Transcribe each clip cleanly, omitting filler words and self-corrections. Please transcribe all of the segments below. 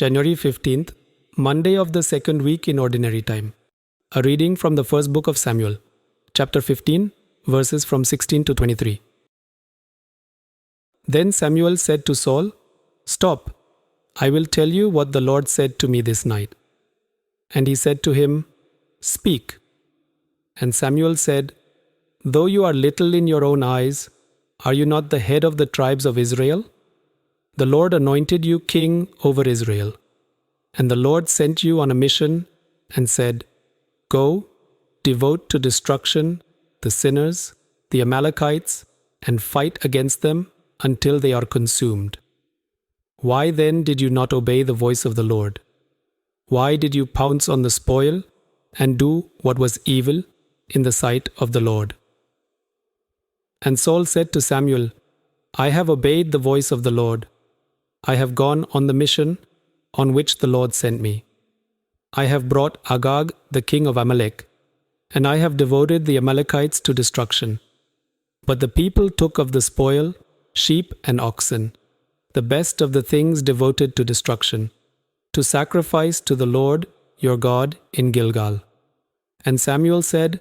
January 15th, Monday of the second week in Ordinary Time. A reading from the first book of Samuel, chapter 15, verses from 16 to 23. Then Samuel said to Saul, "Stop, I will tell you what the Lord said to me this night." And he said to him, "Speak." And Samuel said, "Though you are little in your own eyes, are you not the head of the tribes of Israel? The Lord anointed you king over Israel. And the Lord sent you on a mission and said, 'Go, devote to destruction the sinners, the Amalekites, and fight against them until they are consumed.' Why then did you not obey the voice of the Lord? Why did you pounce on the spoil and do what was evil in the sight of the Lord?" And Saul said to Samuel, "I have obeyed the voice of the Lord. I have gone on the mission on which the Lord sent me. I have brought Agag, the king of Amalek, and I have devoted the Amalekites to destruction. But the people took of the spoil sheep and oxen, the best of the things devoted to destruction, to sacrifice to the Lord your God in Gilgal." And Samuel said,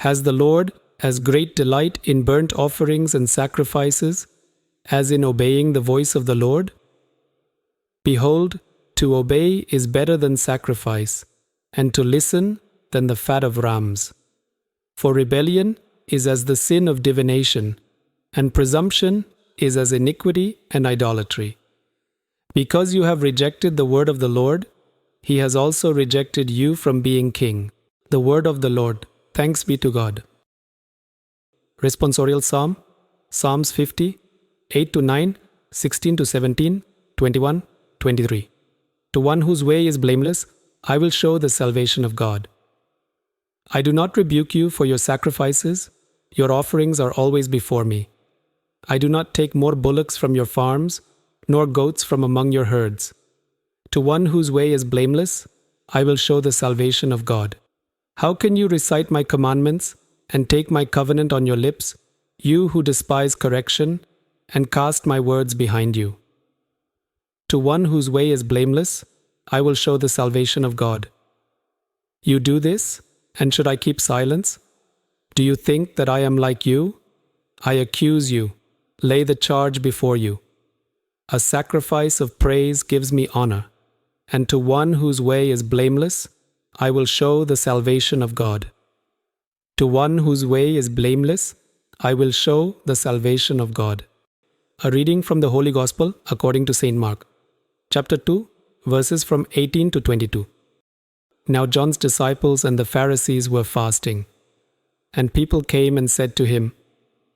"Has the Lord as great delight in burnt offerings and sacrifices as in obeying the voice of the Lord? Behold, to obey is better than sacrifice, and to listen than the fat of rams. For rebellion is as the sin of divination, and presumption is as iniquity and idolatry. Because you have rejected the word of the Lord, he has also rejected you from being king." The word of the Lord. Thanks be to God. Responsorial Psalm, Psalms 50, 8 to 9, 16 to 17, 21, 23. To one whose way is blameless, I will show the salvation of God. I do not rebuke you for your sacrifices. Your offerings are always before me. I do not take more bullocks from your farms, nor goats from among your herds. To one whose way is blameless, I will show the salvation of God. How can you recite my commandments and take my covenant on your lips, you who despise correction and cast my words behind you? To one whose way is blameless, I will show the salvation of God. You do this, and should I keep silence? Do you think that I am like you? I accuse you, lay the charge before you. A sacrifice of praise gives me honor, and to one whose way is blameless, I will show the salvation of God. To one whose way is blameless, I will show the salvation of God. A reading from the Holy Gospel according to St. Mark, chapter 2, verses from 18 to 22. Now John's disciples and the Pharisees were fasting. And people came and said to him,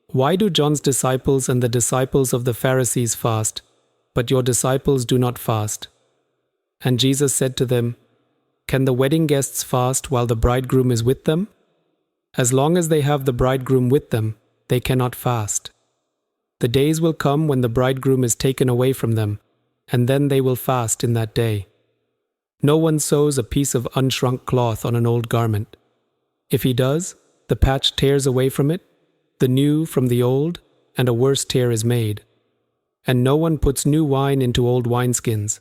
"Why do John's disciples and the disciples of the Pharisees fast, but your disciples do not fast?" And Jesus said to them, "Can the wedding guests fast while the bridegroom is with them? As long as they have the bridegroom with them, they cannot fast. The days will come when the bridegroom is taken away from them, and then they will fast in that day. No one sews a piece of unshrunk cloth on an old garment. If he does, the patch tears away from it, the new from the old, and a worse tear is made. And no one puts new wine into old wineskins.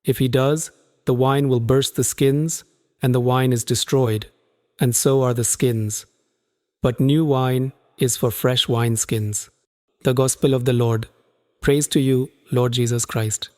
If he does, the wine will burst the skins, and the wine is destroyed, and so are the skins. But new wine is for fresh wineskins." The Gospel of the Lord. Praise to you, Lord Jesus Christ.